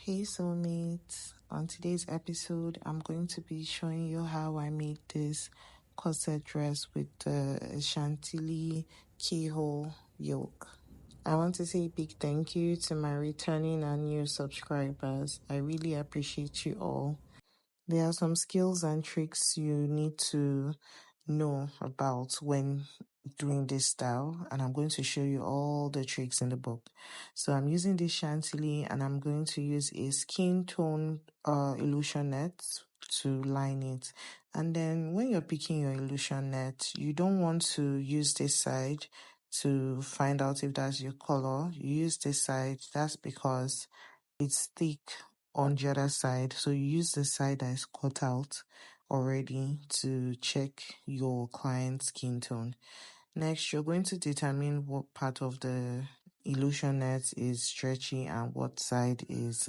Hey soulmates, on today's episode I'm going to be showing you how I made this corset dress with the Chantilly Keyhole yoke. I want to say a big thank you to my returning and new subscribers. I really appreciate you all. There are some skills and tricks you need to know about when doing this style, and I'm going to show you all the tricks in the book. So I'm using this Chantilly and I'm going to use a skin tone illusion net to line it. And then when you're picking your illusion net, you don't want to use this side to find out if that's your color. You use this side, that's because it's thick on the other side, so you use the side that is cut out already to check your client's skin tone. Next, you're going to determine what part of the illusion net is stretchy and what side is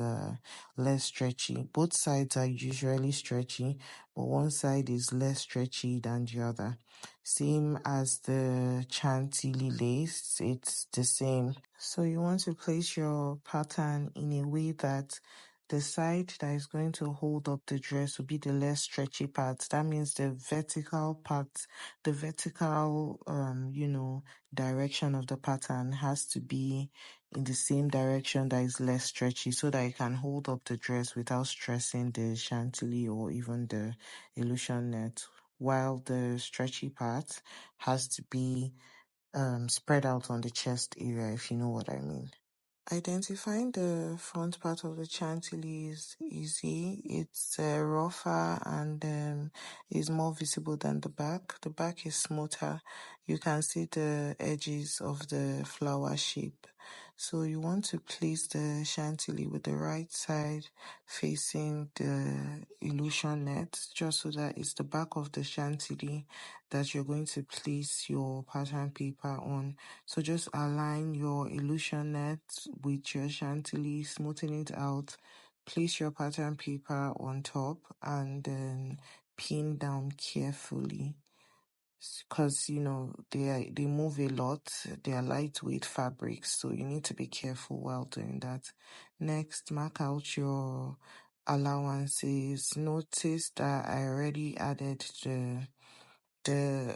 less stretchy. Both sides are usually stretchy, but one side is less stretchy than the other. Same as the Chantilly lace, it's the same. So you want to place your pattern in a way that the side that is going to hold up the dress will be the less stretchy part. That means the vertical part, the vertical, direction of the pattern has to be in the same direction that is less stretchy so that it can hold up the dress without stressing the Chantilly or even the illusion net. While the stretchy part has to be spread out on the chest area, if you know what I mean. Identifying the front part of the Chantilly is easy. It's rougher and is more visible than the back. The back is smoother. You can see the edges of the flower shape. So you want to place the Chantilly with the right side facing the illusion net, just so that it's the back of the Chantilly that you're going to place your pattern paper on. So just align your illusion net with your Chantilly, smoothen it out, place your pattern paper on top, and then pin down carefully. Because they move a lot, they are lightweight fabrics, so you need to be careful while doing that. Next, mark out your allowances. Notice that I already added the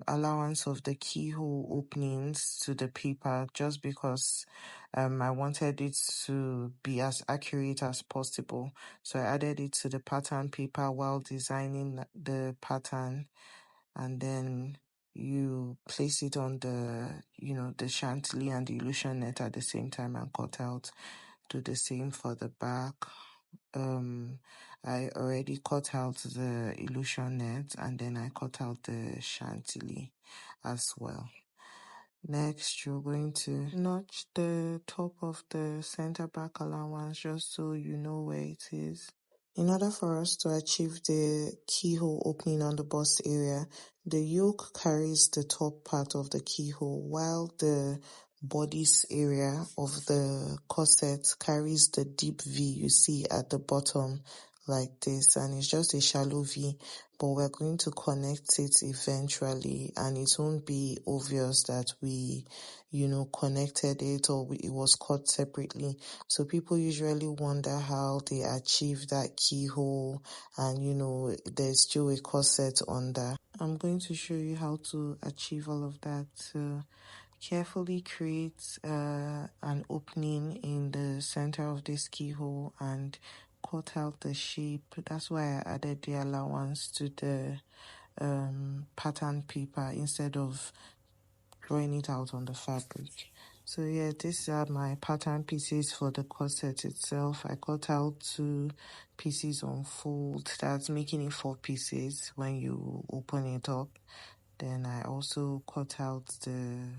allowance of the keyhole openings to the paper just because I wanted it to be as accurate as possible. So I added it to the pattern paper while designing the pattern, and then you place it on the Chantilly and the illusion net at the same time and cut out. Do the same for the back. I already cut out the illusion net and then I cut out the Chantilly as well. Next, you're going to notch the top of the center back allowance just so you know where it is. In order for us to achieve the keyhole opening on the bust area, the yoke carries the top part of the keyhole while the bodice area of the corset carries the deep V you see at the bottom like this, and it's just a shallow V, but we're going to connect it eventually and it won't be obvious that we connected it or it was cut separately. So people usually wonder how they achieve that keyhole and there's still a corset under. I'm going to show you how to achieve all of that. Carefully create an opening in the center of this keyhole and cut out the shape. That's why I added the allowance to the pattern paper instead of drawing it out on the fabric. So yeah, these are my pattern pieces for the corset itself. I cut out 2 pieces on fold. That's making it 4 pieces when you open it up. Then I also cut out the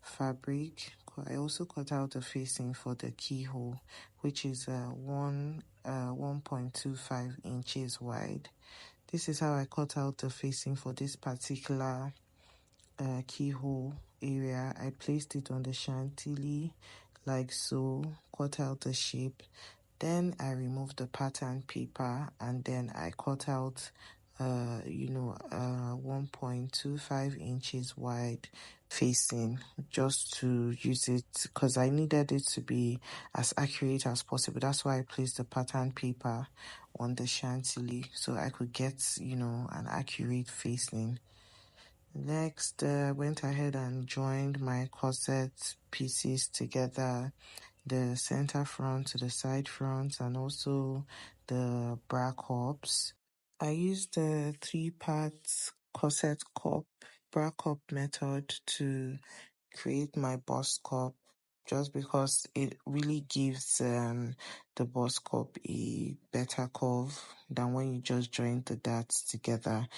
fabric. I also cut out the facing for the keyhole, which is 1.25 inches wide. This is how I cut out the facing for this particular keyhole area. I placed it on the Chantilly like so, cut out the shape. Then I removed the pattern paper and then I cut out 1.25 inches wide facing, just to use it because I needed it to be as accurate as possible. That's why I placed the pattern paper on the Chantilly so I could get, an accurate facing. Next, went ahead and joined my corset pieces together, the center front to the side front and also the bra cups. I used the 3-part corset cup, bra cup method to create my bust cup just because it really gives the bust cup a better curve than when you just join the darts together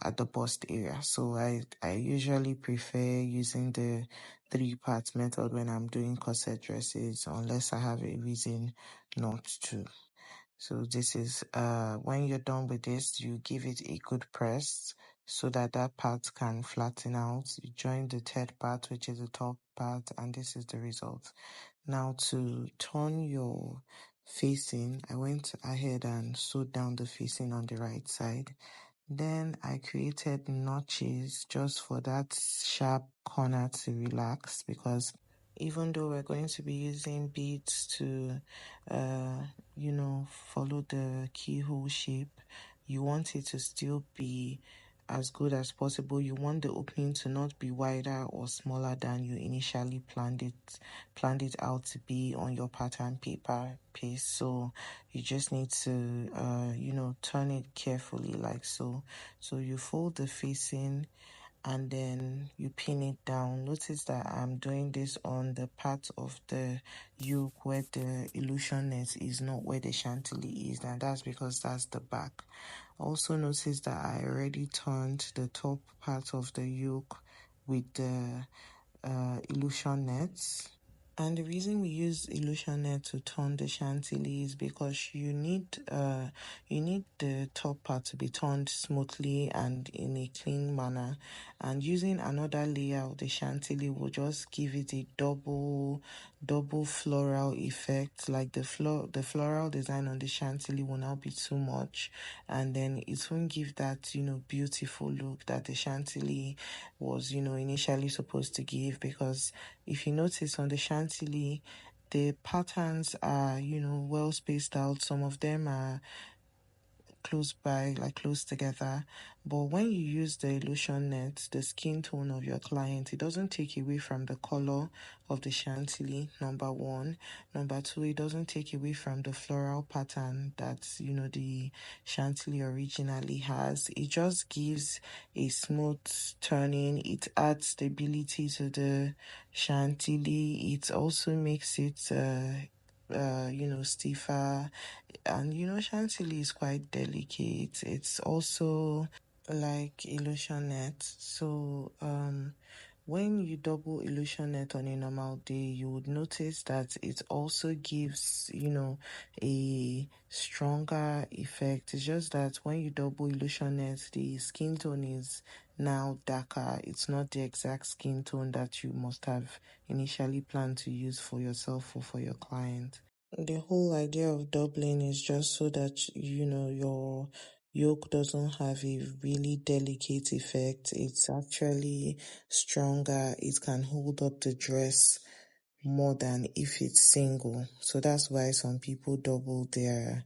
at the bust area. So I usually prefer using the 3-part method when I'm doing corset dresses unless I have a reason not to. So this is when you're done with this, you give it a good press so that that part can flatten out. You join the third part, which is the top part, and this is the result. Now to turn your facing, I went ahead and sewed down the facing on the right side. Then I created notches just for that sharp corner to relax, because even though we're going to be using beads to, follow the keyhole shape, you want it to still be as good as possible. You want the opening to not be wider or smaller than you initially planned it out to be on your pattern paper piece. So you just need to, turn it carefully like so. So you fold the facing and then you pin it down. Notice that I'm doing this on the part of the yoke where the illusion net is, not where the Chantilly is, and that's because that's the back. Also notice that I already turned the top part of the yoke with the illusion nets. And the reason we use illusion net to turn the Chantilly is because you need the top part to be turned smoothly and in a clean manner. And using another layer of the Chantilly will just give it a double floral effect. Like the floral design on the Chantilly will now be too much, and then it won't give that beautiful look that the Chantilly was initially supposed to give. Because if you notice on the Chantilly, the patterns are well spaced out. Some of them are close by, like close together. But when you use the illusion net, the skin tone of your client, it doesn't take away from the color of the Chantilly, number one. Number two, it doesn't take away from the floral pattern that the Chantilly originally has. It just gives a smooth turning. It adds stability to the Chantilly. It also makes it stiffer. And Chantilly is quite delicate. It's also like illusion net. So when you double illusion net on a normal day, you would notice that it also gives a stronger effect. It's just that when you double illusion net, the skin tone is now darker. It's not the exact skin tone that you must have initially planned to use for yourself or for your client. The whole idea of doubling is just so that your yoke doesn't have a really delicate effect. It's actually stronger. It can hold up the dress more than if it's single. So that's why some people double their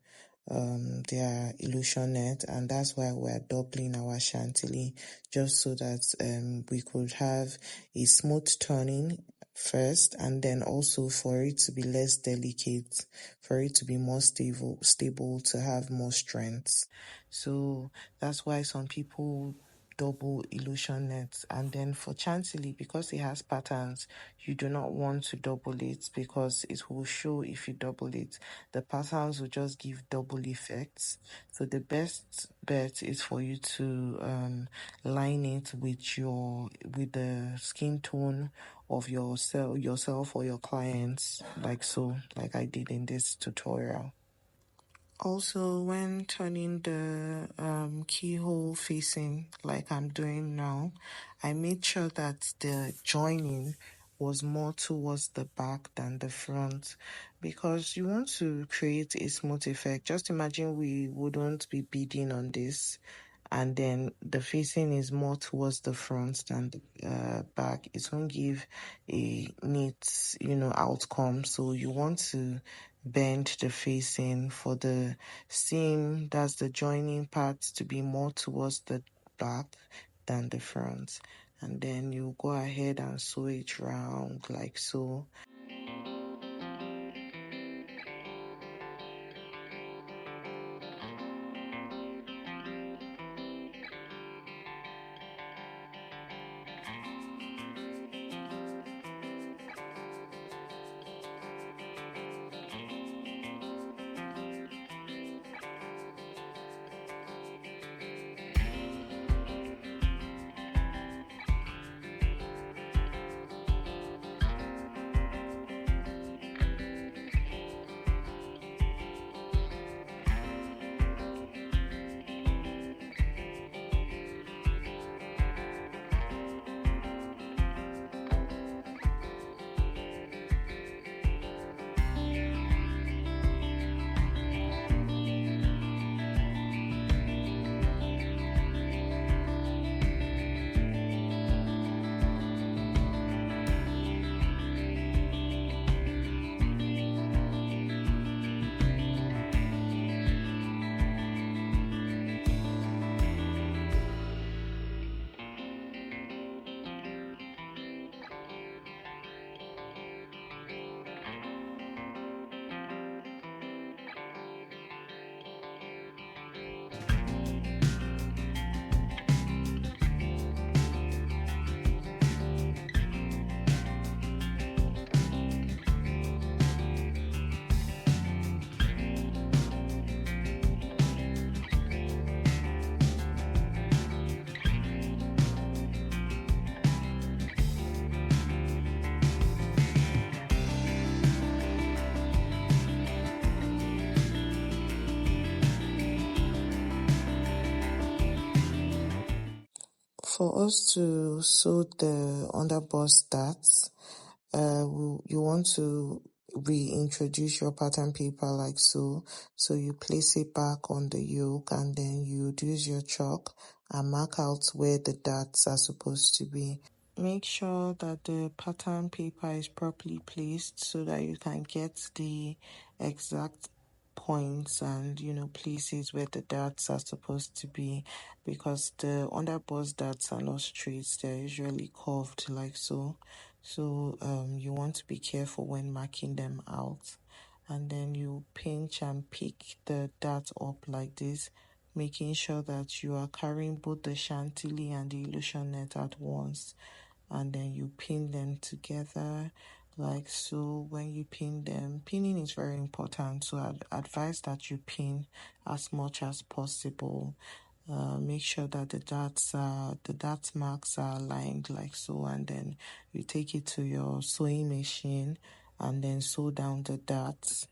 illusion net, and that's why we're doubling our Chantilly, just so that we could have a smooth turning first, and then also for it to be less delicate, for it to be more stable, to have more strength. So that's why some people double illusion nets. And then for Chantilly, because it has patterns, you do not want to double it because it will show if you double it. The patterns will just give double effects. So the best bet is for you to line it with the skin tone of yourself or your clients, like I did in this tutorial. Also, when turning the keyhole facing like I'm doing now, I made sure that the joining was more towards the back than the front, because you want to create a smooth effect. Just imagine we wouldn't be beading on this and then the facing is more towards the front than the back, it won't give a neat, outcome. So you want to bend the facing for the seam, that's the joining part, to be more towards the back than the front. And then you go ahead and sew it round like so. For us to sew the underbust darts, you want to reintroduce your pattern paper like so. So you place it back on the yoke, and then you use your chalk and mark out where the darts are supposed to be. Make sure that the pattern paper is properly placed so that you can get the exact points and places where the darts are supposed to be, because the underbust darts are not straight, they're usually curved like so. So you want to be careful when marking them out, and then you pinch and pick the dart up like this, making sure that you are carrying both the Chantilly and the illusion net at once, and then you pin them together like so. When you pin them, pinning is very important, so I'd advise that you pin as much as possible. Make sure that the dart marks are aligned like so, and then you take it to your sewing machine and then sew down the darts.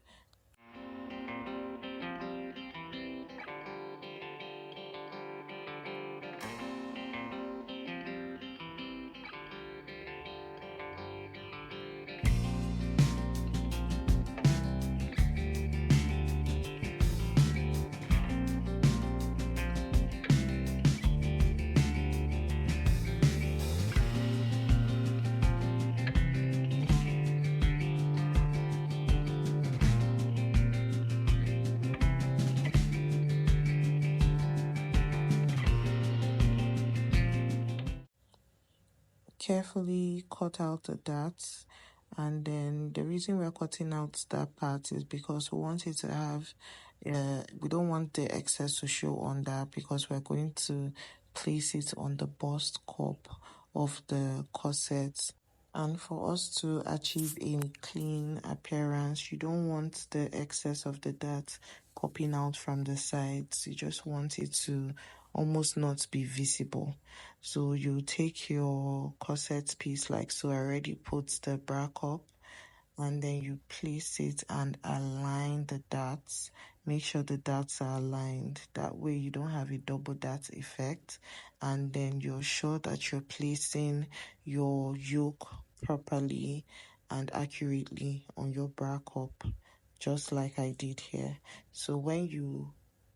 Carefully cut out the darts, and then the reason we're cutting out that part is because we want it to have we don't want the excess to show on that, because we're going to place it on the bust cup of the corset. And for us to achieve a clean appearance, you don't want the excess of the dart popping out from the sides. You just want it to almost not be visible. So you take your corset piece like so. I already put the bra up, and then you place it and align the darts. Make sure the darts are aligned. That way you don't have a double dart effect, and then you're sure that you're placing your yoke properly and accurately on your bra cup, just like I did here. So when you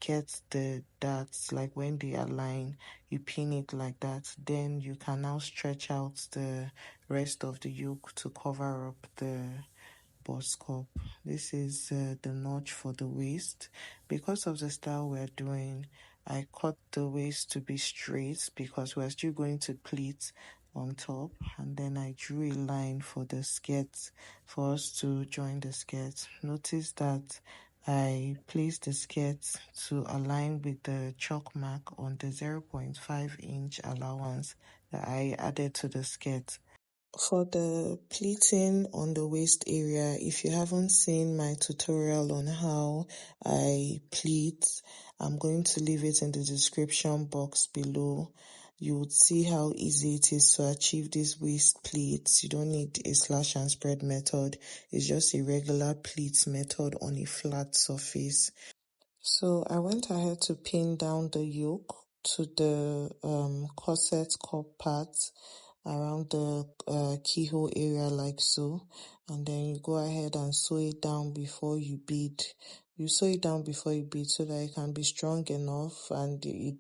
get the darts, like when they align, you pin it like that. Then you can now stretch out the rest of the yoke to cover up the bust cup. This is the notch for the waist. Because of the style we're doing, I cut the waist to be straight because we're still going to pleat on top, and then I drew a line for the skirt for us to join the skirt. Notice that I placed the skirt to align with the chalk mark on the 0.5-inch allowance that I added to the skirt. For the pleating on the waist area, if you haven't seen my tutorial on how I pleat, I'm going to leave it in the description box below. You would see how easy it is to achieve these waist pleats. You don't need a slash and spread method. It's just a regular pleat method on a flat surface. So I went ahead to pin down the yoke to the corset cup part around the keyhole area like so, and then you go ahead and sew it down before you bead. You sew it down before you bead so that it can be strong enough, and the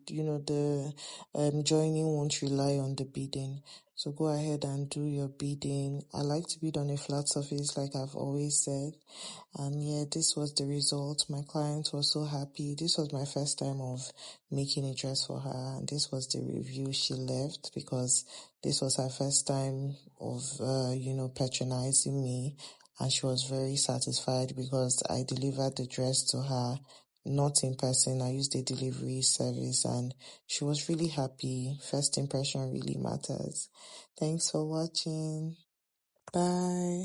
joining won't rely on the beading. So go ahead and do your beading. I like to bead on a flat surface like I've always said. And yeah, this was the result. My client was so happy. This was my first time of making a dress for her, and this was the review she left, because this was her first time of patronizing me, and she was very satisfied because I delivered the dress to her, not in person. I used a delivery service, and she was really happy. First impression really matters. Thanks for watching. Bye.